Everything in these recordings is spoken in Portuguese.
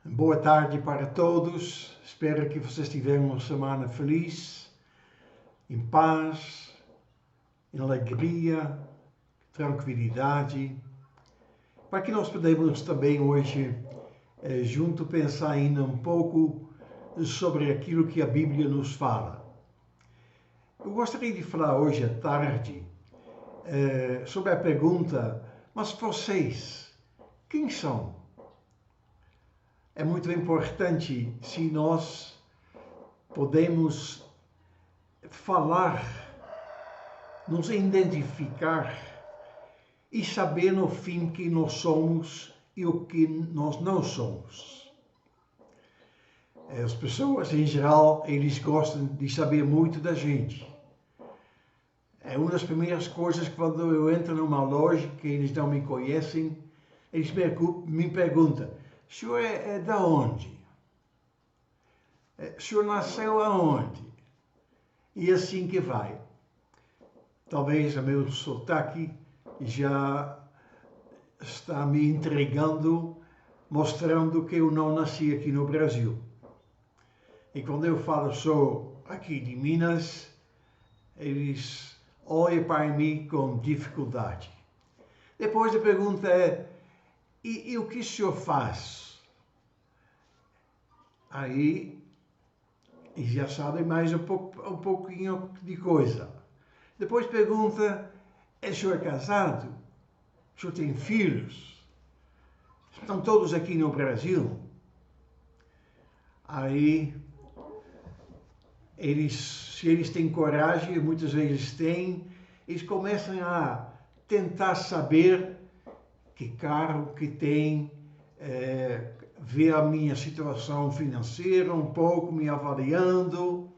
Boa tarde para todos. Espero que vocês tiveram uma semana feliz, em paz, em alegria, tranquilidade. Para que nós podemos também hoje, junto, pensar ainda um pouco sobre aquilo que a Bíblia nos fala. Eu gostaria de falar hoje à tarde sobre a pergunta: mas vocês, quem são? É muito importante se nós podemos falar, nos identificar e saber no fim quem nós somos e o que nós não somos. As pessoas em geral, eles gostam de saber muito da gente. É uma das primeiras coisas quando eu entro numa loja que eles não me conhecem, eles me perguntam: o senhor é da onde? O senhor nasceu aonde? E assim que vai. Talvez o meu sotaque já está me entregando, mostrando que eu não nasci aqui no Brasil. E quando eu falo sou aqui de Minas, eles olham para mim com dificuldade. Depois a pergunta é: e o que o senhor faz? Aí eles já sabem mais um pouquinho de coisa. Depois pergunta: o senhor é casado? O senhor tem filhos? Estão todos aqui no Brasil? Aí, se eles têm coragem, muitas vezes têm, eles começam a tentar saber que carro que tem, ver a minha situação financeira um pouco, me avaliando.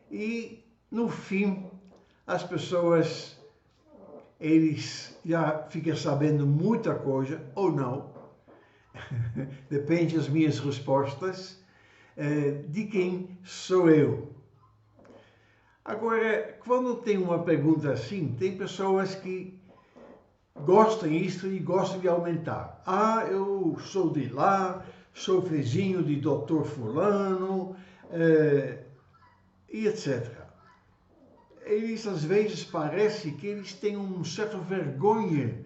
E, no fim, as pessoas, eles já ficam sabendo muita coisa, ou não, depende das minhas respostas, de quem sou eu. Agora, quando tem uma pergunta assim, tem pessoas que gostam disso e gostam de aumentar. Ah, eu sou de lá, sou vizinho de doutor fulano, e etc. Eles às vezes parece que eles têm uma certa vergonha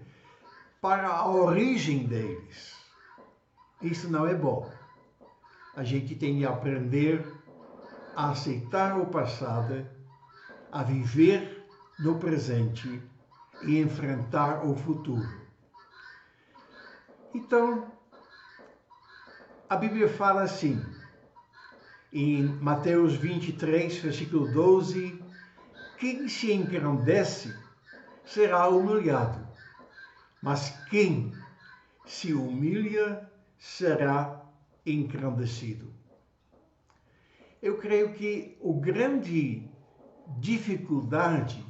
para a origem deles. Isso não é bom. A gente tem de aprender a aceitar o passado, a viver no presente e enfrentar o futuro. Então, a Bíblia fala assim, em Mateus 23, versículo 12, quem se engrandece será humilhado, mas quem se humilha será engrandecido. Eu creio que a grande dificuldade,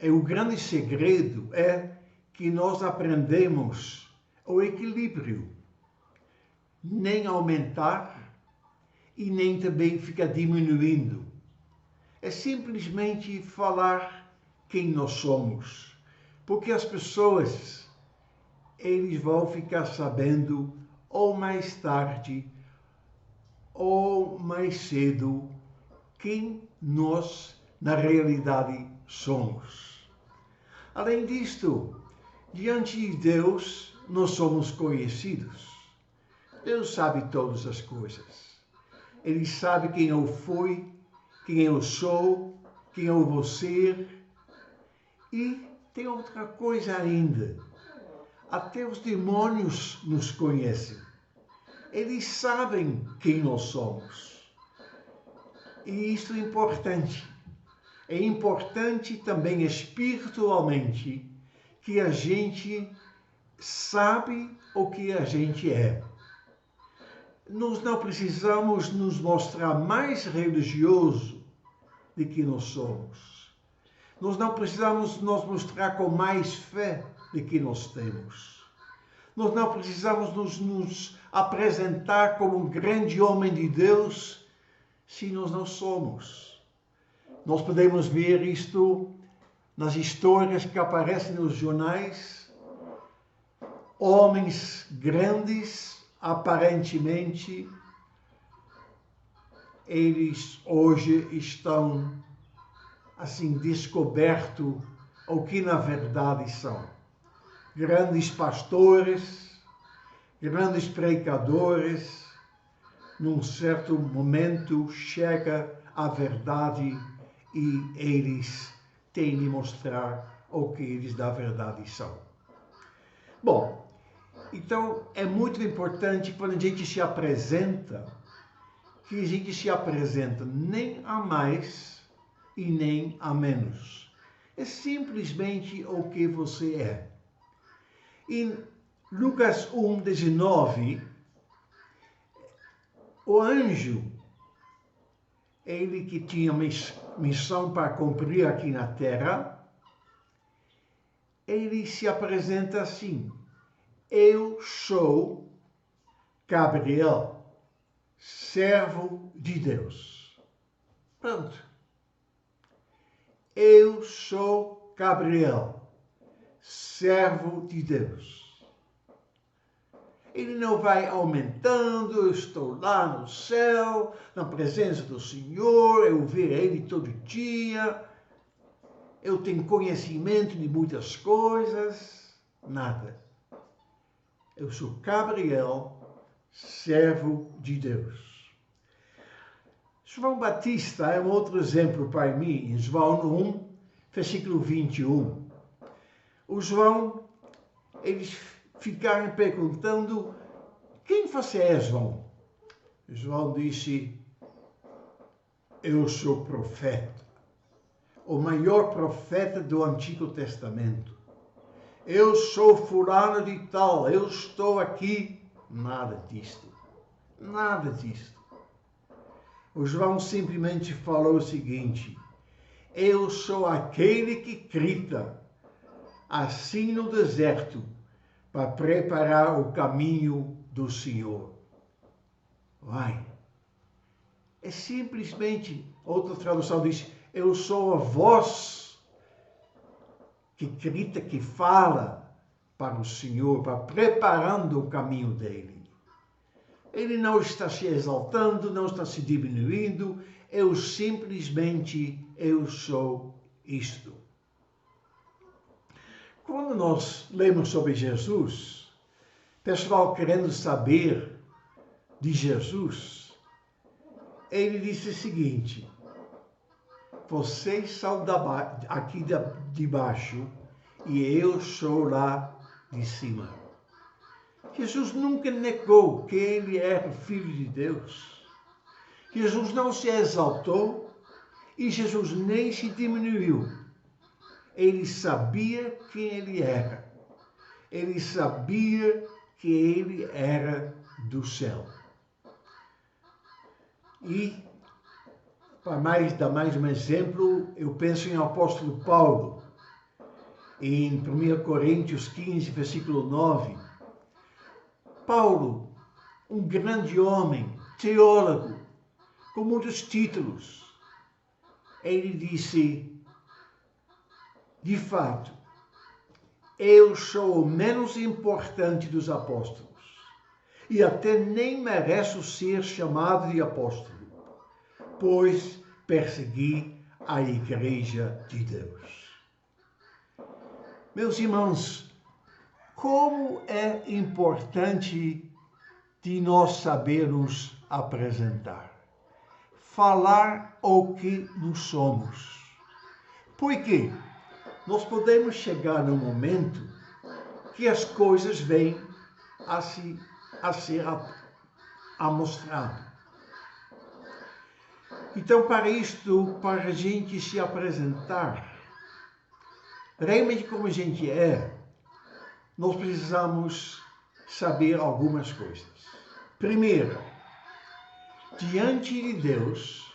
o grande segredo é que nós aprendemos o equilíbrio, nem aumentar e nem também ficar diminuindo. É simplesmente falar quem nós somos, porque as pessoas, eles vão ficar sabendo ou mais tarde ou mais cedo quem nós na realidade somos. Além disto, diante de Deus nós somos conhecidos. Deus sabe todas as coisas. Ele sabe quem eu fui, quem eu sou, quem eu vou ser. E tem outra coisa ainda. Até os demônios nos conhecem. Eles sabem quem nós somos. E isso é importante. É importante também espiritualmente que a gente sabe o que a gente é. Nós não precisamos nos mostrar mais religioso do que nós somos. Nós não precisamos nos mostrar com mais fé do que nós temos. Nós não precisamos nos apresentar como um grande homem de Deus se nós não somos. Nós podemos ver isto nas histórias que aparecem nos jornais. Homens grandes, aparentemente, eles hoje estão assim descobertos o que na verdade são. Grandes pastores, grandes pregadores, num certo momento chega a verdade e eles têm de mostrar o que eles da verdade são. Bom, então é muito importante quando a gente se apresenta, que a gente se apresenta nem a mais e nem a menos. É simplesmente o que você é. Em Lucas 1:19, o anjo, ele que tinha missão para cumprir aqui na terra, ele se apresenta assim: eu sou Gabriel, servo de Deus. Pronto. Eu sou Gabriel, servo de Deus. Ele não vai aumentando, eu estou lá no céu, na presença do Senhor, eu vejo Ele todo dia, eu tenho conhecimento de muitas coisas, nada. Eu sou Gabriel, servo de Deus. João Batista é um outro exemplo para mim, em João 1, versículo 21. O João, eles ficaram perguntando: quem você é, João? João disse: eu sou profeta, o maior profeta do Antigo Testamento. Eu sou fulano de tal, eu estou aqui. Nada disto. Nada disto. O João simplesmente falou o seguinte: eu sou aquele que grita assim no deserto para preparar o caminho do Senhor. Vai. É simplesmente, outra tradução diz: eu sou a voz que grita, que fala para o Senhor, para preparando o caminho dele. Ele não está se exaltando, não está se diminuindo, eu sou isto. Quando nós lemos sobre Jesus, pessoal querendo saber de Jesus, ele disse o seguinte: vocês são aqui de baixo e eu sou lá de cima. Jesus nunca negou que ele era filho de Deus. Jesus não se exaltou e Jesus nem se diminuiu. Ele sabia quem ele era. Ele sabia que ele era do céu. E, para dar mais um exemplo, eu penso em apóstolo Paulo, em 1 Coríntios 15, versículo 9. Paulo, um grande homem, teólogo, com muitos títulos, ele disse: de fato, eu sou o menos importante dos apóstolos e até nem mereço ser chamado de apóstolo, pois persegui a igreja de Deus. Meus irmãos, como é importante de nós sabermos apresentar, falar o que nós somos. Porque nós podemos chegar num momento que as coisas vêm a ser mostrado. Então, para isto, para a gente se apresentar realmente como a gente é, nós precisamos saber algumas coisas. Primeiro, diante de Deus,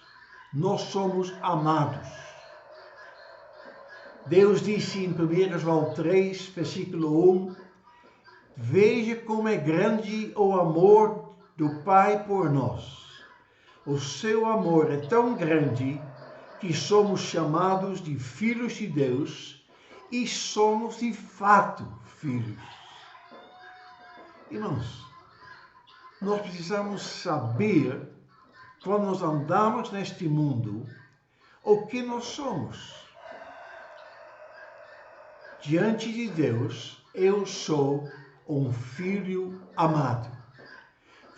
nós somos amados. Deus disse em 1 João 3, versículo 1, veja como é grande o amor do Pai por nós. O seu amor é tão grande que somos chamados de filhos de Deus e somos de fato filhos. Irmãos, nós precisamos saber, quando nós andamos neste mundo, o que nós somos. Diante de Deus, eu sou um filho amado.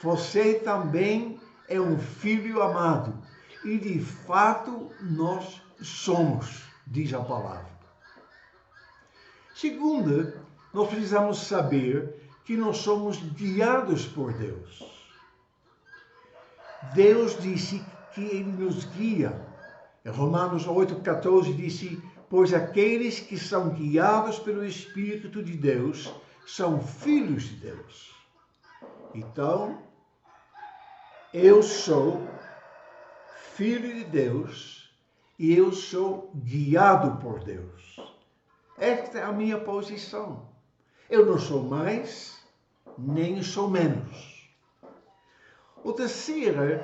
Você também é um filho amado. E de fato nós somos, diz a palavra. Segundo, nós precisamos saber que nós somos guiados por Deus. Deus disse que Ele nos guia. Em Romanos 8,14 disse: pois aqueles que são guiados pelo Espírito de Deus são filhos de Deus. Então, eu sou filho de Deus e eu sou guiado por Deus. Esta é a minha posição. Eu não sou mais, nem sou menos. O terceiro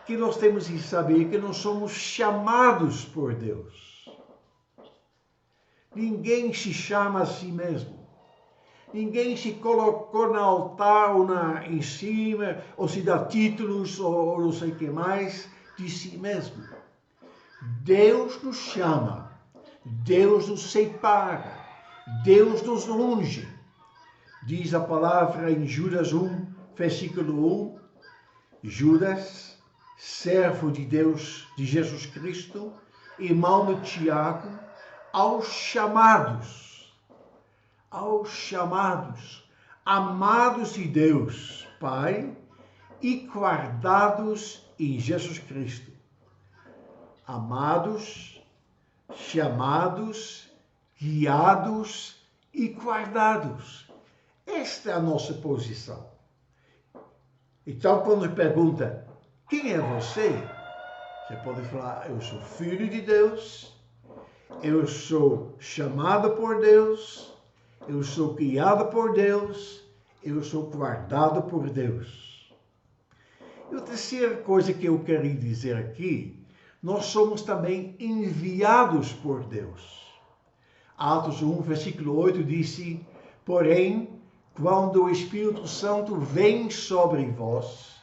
que nós temos que saber que nós somos chamados por Deus. Ninguém se chama a si mesmo. Ninguém se colocou no altar ou em cima, ou se dá títulos ou não sei o que mais de si mesmo. Deus nos chama, Deus nos separa, Deus nos unge. Diz a palavra em Judas 1, versículo 1, Judas, servo de Deus, de Jesus Cristo, irmão de Tiago, aos chamados, amados de Deus, Pai, e guardados em Jesus Cristo. Amados, chamados, guiados e guardados. Esta é a nossa posição. Então, quando pergunta, quem é você? Você pode falar, eu sou filho de Deus, eu sou chamado por Deus, eu sou guiado por Deus, eu sou guardado por Deus. E a terceira coisa que eu quero dizer aqui, nós somos também enviados por Deus. Atos 1, versículo 8 disse, porém, quando o Espírito Santo vem sobre vós,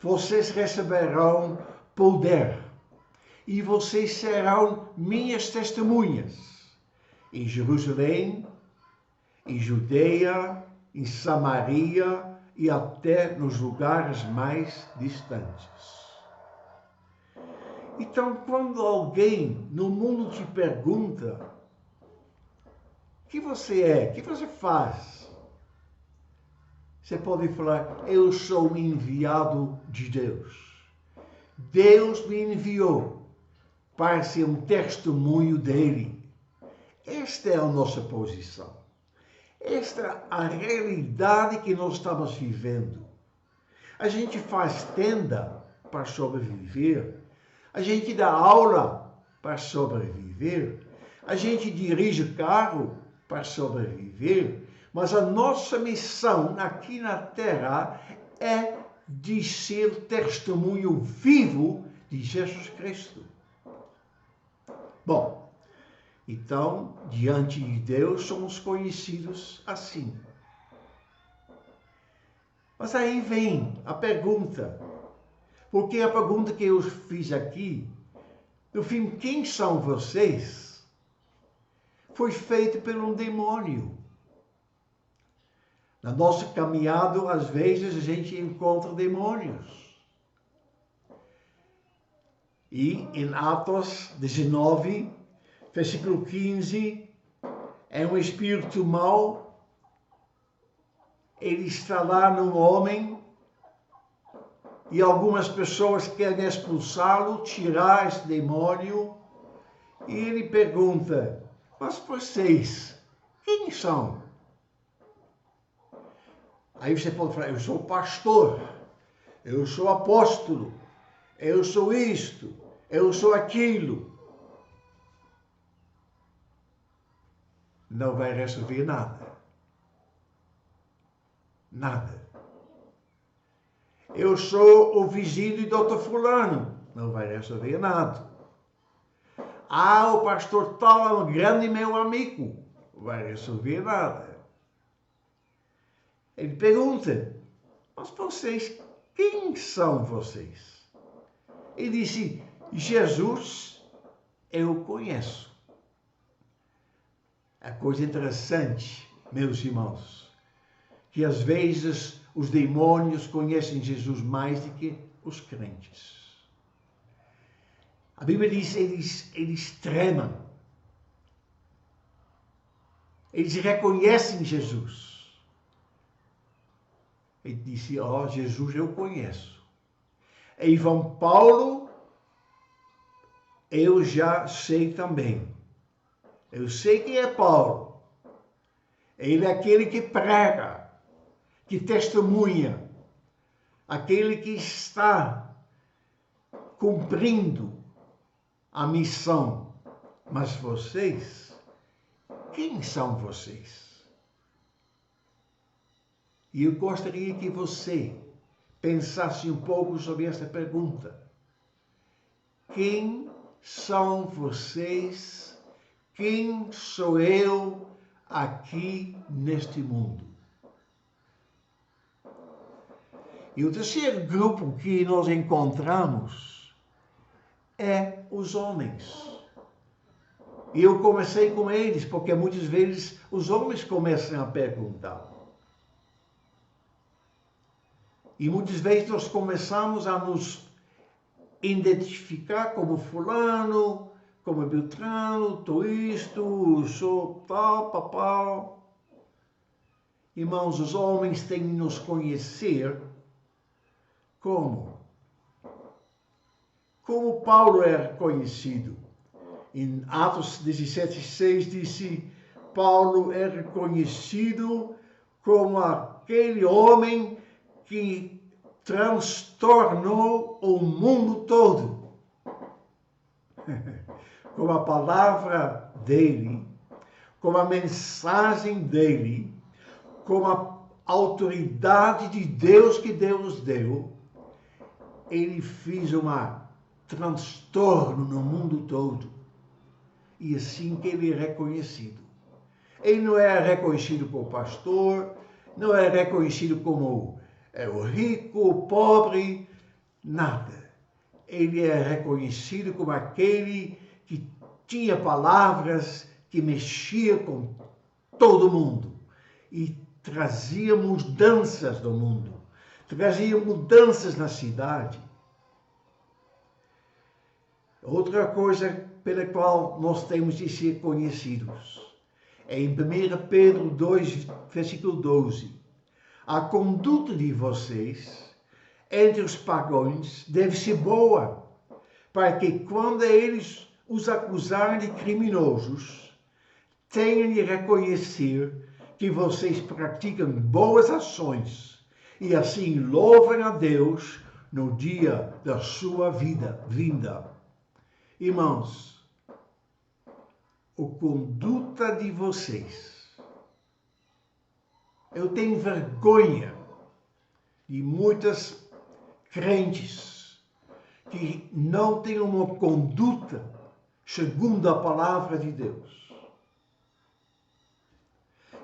vocês receberão poder e vocês serão minhas testemunhas em Jerusalém, em Judeia, em Samaria e até nos lugares mais distantes. Então, quando alguém no mundo te pergunta, o que você é, o que você faz? Você pode falar, eu sou enviado de Deus. Deus me enviou para ser um testemunho dele. Esta é a nossa posição. Esta é a realidade que nós estamos vivendo. A gente faz tenda para sobreviver. A gente dá aula para sobreviver. A gente dirige carro para sobreviver. Mas a nossa missão aqui na Terra é de ser testemunho vivo de Jesus Cristo. Bom, então, diante de Deus, somos conhecidos assim. Mas aí vem a pergunta, porque a pergunta que eu fiz aqui, no fim, quem são vocês? Foi feita por um demônio. Na nossa caminhada, às vezes, a gente encontra demônios. E em Atos 19, versículo 15, é um espírito mau. Ele está lá no homem e algumas pessoas querem expulsá-lo, tirar esse demônio. E ele pergunta, mas vocês, quem são? Aí você pode falar, eu sou pastor, eu sou apóstolo, eu sou isto, eu sou aquilo. Não vai resolver nada. Nada. Eu sou o vizinho de Dr. Fulano. Não vai resolver nada. Ah, o pastor tal é um grande meu amigo. Não vai resolver nada. Ele pergunta, mas vocês, quem são vocês? Ele disse, Jesus, eu conheço. É coisa interessante, meus irmãos, que às vezes os demônios conhecem Jesus mais do que os crentes. A Bíblia diz, eles tremem. Eles reconhecem Jesus. Ele disse, Jesus eu conheço. E João Paulo, eu já sei também. Eu sei quem é Paulo. Ele é aquele que prega, que testemunha, aquele que está cumprindo a missão. Mas vocês, quem são vocês? E eu gostaria que você pensasse um pouco sobre essa pergunta. Quem são vocês? Quem sou eu aqui neste mundo? E o terceiro grupo que nós encontramos é os homens. E eu comecei com eles, porque muitas vezes os homens começam a perguntar. E muitas vezes nós começamos a nos identificar como fulano, como Beltrano, tô isto, sou tal, papau. Irmãos, os homens têm que nos conhecer como? Como Paulo era conhecido. Em Atos 17:6 disse, Paulo era conhecido como aquele homem que transtornou o mundo todo. Com a palavra dele, com a mensagem dele, com a autoridade de Deus que Deus deu, ele fez um transtorno no mundo todo. E assim que ele é reconhecido. Ele não é reconhecido como pastor, não é reconhecido como o rico, o pobre, nada. Ele é reconhecido como aquele que tinha palavras que mexia com todo mundo e trazia mudanças do mundo, trazia mudanças na cidade. Outra coisa pela qual nós temos de ser conhecidos é em 1 Pedro 2, versículo 12. A conduta de vocês entre os pagãos deve ser boa, para que quando eles os acusarem de criminosos, tenham de reconhecer que vocês praticam boas ações e assim louvem a Deus no dia da sua vinda. Irmãos, a conduta de vocês. Eu tenho vergonha de muitas crentes que não têm uma conduta segundo a palavra de Deus.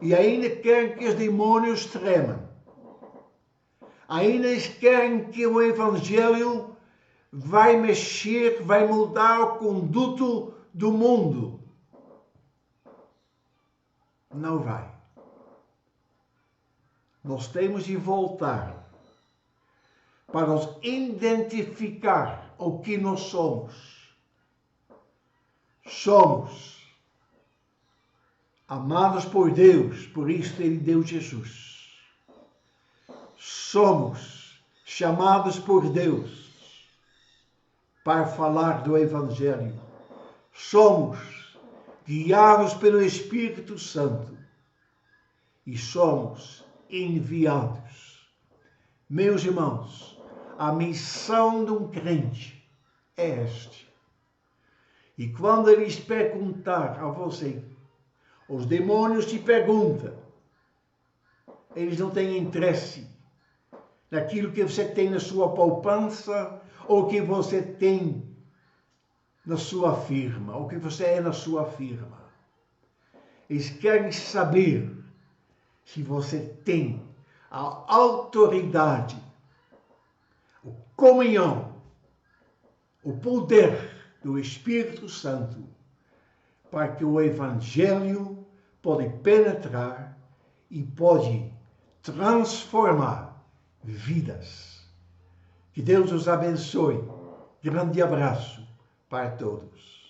E ainda querem que os demônios tremam. Ainda querem que o Evangelho vai mexer, vai mudar o conduto do mundo. Não vai. Nós temos de voltar para nos identificar o que nós somos. Somos amados por Deus, por isso Ele deu Jesus. Somos chamados por Deus para falar do Evangelho. Somos guiados pelo Espírito Santo e somos enviados. Meus irmãos, a missão de um crente é esta. E quando eles perguntar a você, os demônios te perguntam, eles não têm interesse naquilo que você tem na sua poupança ou que você tem na sua firma, ou que você é na sua firma. Eles querem saber se você tem a autoridade, a comunhão, o poder do Espírito Santo, para que o Evangelho pode penetrar e pode transformar vidas. Que Deus os abençoe. Grande abraço para todos.